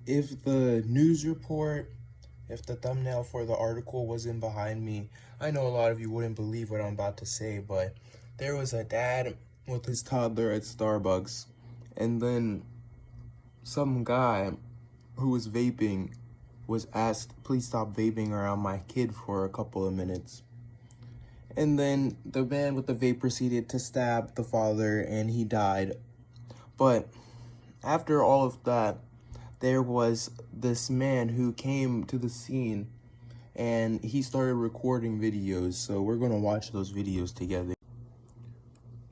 if the news report, if the thumbnail for the article wasn't behind me, I know a lot of you wouldn't believe what I'm about to say, but there was a dad with his toddler at Starbucks, and then some guy who was vaping was asked, please stop vaping around my kid for a couple of minutes. And then the man with the vape proceeded to stab the father, and he died. But after all of that, there was this man who came to the scene, and he started recording videos, so we're gonna watch those videos together.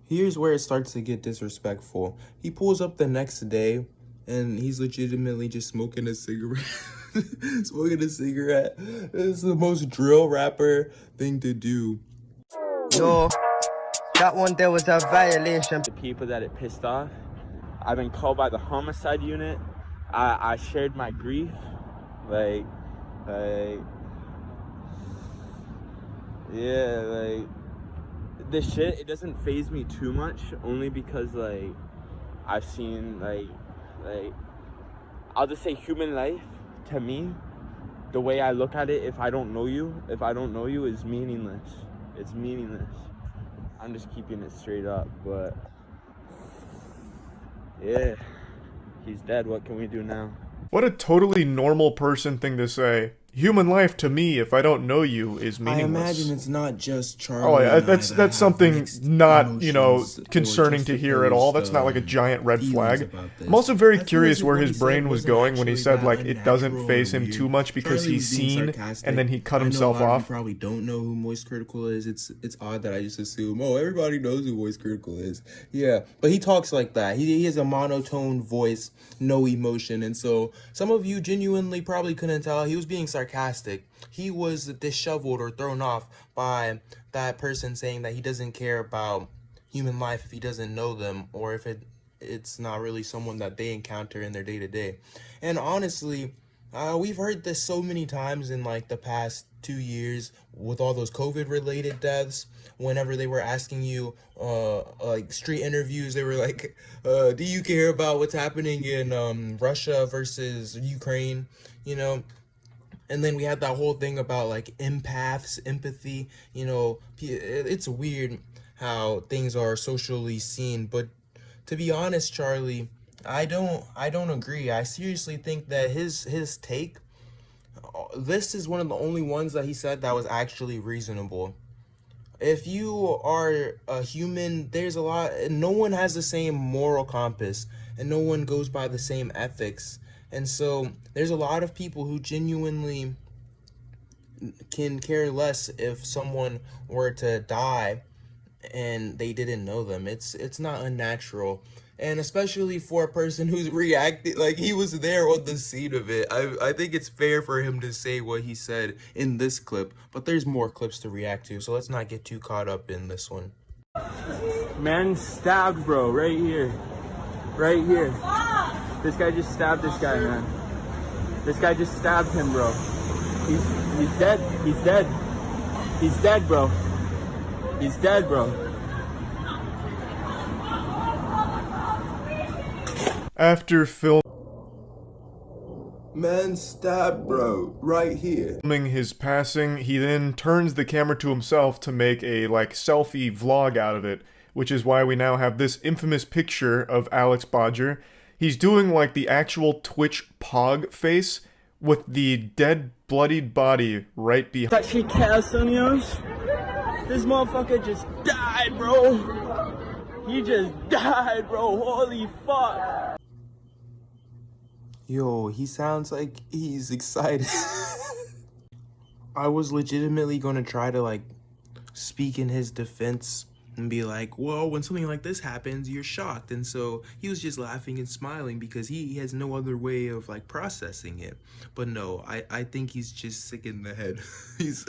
Here's where it starts to get disrespectful. He pulls up the next day, and he's legitimately just smoking a cigarette. Smoking a cigarette. This is the most drill rapper thing to do. Yo, that one there was a violation. The people that it pissed off. I've been called by the homicide unit. I shared my grief. This shit, it doesn't faze me too much, only because I've seen I'll just say human life, to me, the way I look at it, if I don't know you is meaningless. It's meaningless. I'm just keeping it straight up, but yeah, he's dead. What can we do now? What a totally normal person thing to say. Human life to me, if I don't know you, is meaningless. I imagine it's not just Charlie. Oh yeah, and I that's that something have not, you know, emotions or concerning to hear at all. That's not like a giant red flag. I'm also very curious where his brain was going when he said like it doesn't faze him too much because he's seen, and then he cut himself off. You probably don't know who Moist Critical is. It's odd that I just assume, oh, everybody knows who Moist Critical is. Yeah, but he talks like that. He has a monotone voice, no emotion, and so some of you genuinely probably couldn't tell he was being sarcastic. He was disheveled or thrown off by that person saying that he doesn't care about human life if he doesn't know them, or if it's not really someone that they encounter in their day-to-day. And honestly, we've heard this so many times in like the past 2 years with all those COVID-related deaths. Whenever they were asking you, like street interviews, they were like, do you care about what's happening in Russia versus Ukraine, you know? And then we had that whole thing about like empaths, empathy, you know, it's weird how things are socially seen. But to be honest, Charlie, I don't agree. I seriously think that his take, this is one of the only ones that he said that was actually reasonable. If you are a human, there's a lot, no one has the same moral compass, and no one goes by the same ethics. And so there's a lot of people who genuinely can care less if someone were to die and they didn't know them. It's not unnatural. And especially for a person who's reacting, like he was there on the scene of it. I think it's fair for him to say what he said in this clip, but there's more clips to react to, so let's not get too caught up in this one. Man stabbed, bro, right here. Right here. This guy just stabbed this guy, man. This guy just stabbed him, bro. He's dead. He's dead. He's dead, bro. He's dead, bro. After filming Man stabbed, bro, right here. his passing, he then turns the camera to himself to make a like selfie vlog out of it, which is why we now have this infamous picture of Alex Bodger. He's doing like the actual Twitch pog face with the dead, bloodied body right behind. That shit cast on yours. This motherfucker just died, bro. He just died, bro. Holy fuck. Yo, he sounds like he's excited. I was legitimately gonna try to like speak in his defense and be like, well, when something like this happens, you're shocked. And so he was just laughing and smiling because he has no other way of like processing it. But no, I think he's just sick in the head. He's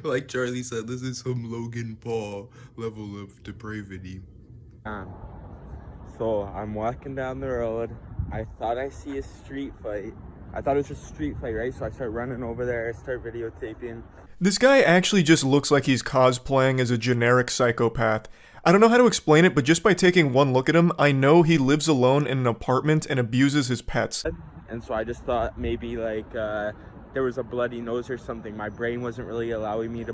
like Charlie said, this is some Logan Paul level of depravity. So I'm walking down the road. I thought I see a street fight. I thought it was a street fight, right? So I start running over there. I start videotaping. This guy actually just looks like he's cosplaying as a generic psychopath. I don't know how to explain it, but just by taking one look at him, I know he lives alone in an apartment and abuses his pets. and so I just thought maybe like there was a bloody nose or something. My brain wasn't really allowing me to.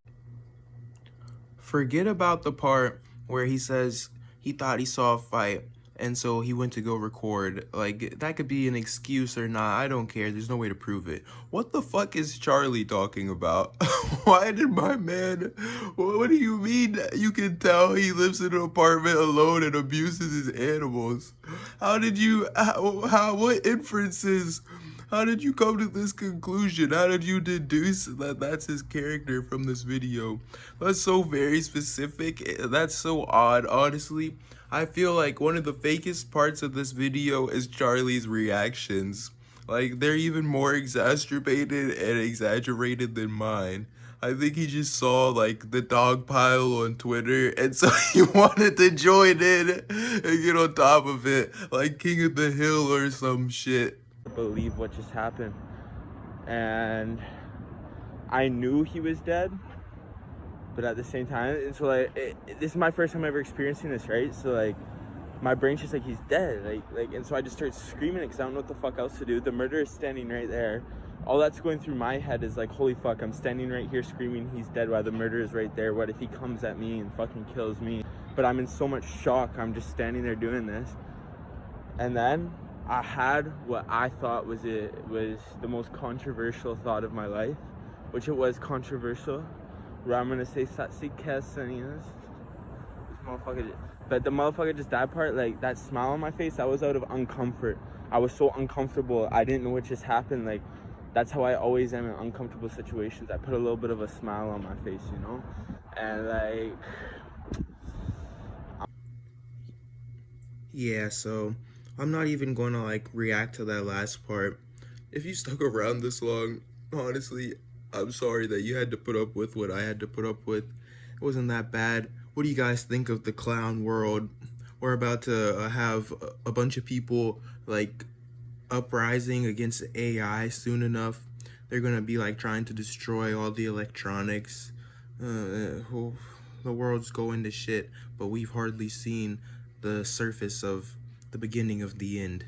Forget about the part where he says he thought he saw a fight and so he went to go record. Like, that could be an excuse or not. I don't care. There's no way to prove it. What the fuck is Charlie talking about? Why did my man... What do you mean you can tell he lives in an apartment alone and abuses his animals? How did you... what inferences... How did you come to this conclusion? How did you deduce that that's his character from this video? That's so very specific. That's so odd, honestly. I feel like one of the fakest parts of this video is Charlie's reactions. Like, they're even more exacerbated and exaggerated than mine. I think he just saw, like, the dog pile on Twitter, and so he wanted to join in and get on top of it, like King of the Hill or some shit. Believe what just happened, and I knew he was dead, but at the same time, and so like this is my first time ever experiencing this, right? So like my brain's just like, he's dead, like and so I just start screaming because I don't know what the fuck else to do. The murderer is standing right there. All that's going through my head is like, holy fuck, I'm standing right here screaming he's dead while the murderer is right there. What if he comes at me and fucking kills me? But I'm in so much shock. I'm just standing there doing this, and then I had what I thought was the most controversial thought of my life, which it was controversial. Where I'm gonna say Satsi Kesanias. Motherfucker, but the motherfucker just died part, like that smile on my face, that was out of uncomfort. I was so uncomfortable. I didn't know what just happened. Like, that's how I always am in uncomfortable situations. I put a little bit of a smile on my face, you know? And like, Yeah, so I'm not even gonna like react to that last part. If you stuck around this long, honestly, I'm sorry that you had to put up with what I had to put up with. It wasn't that bad. What do you guys think of the clown world? We're about to have a bunch of people like uprising against AI soon enough. They're gonna be like trying to destroy all the electronics. The world's going to shit, but we've hardly seen the surface of the beginning of the end.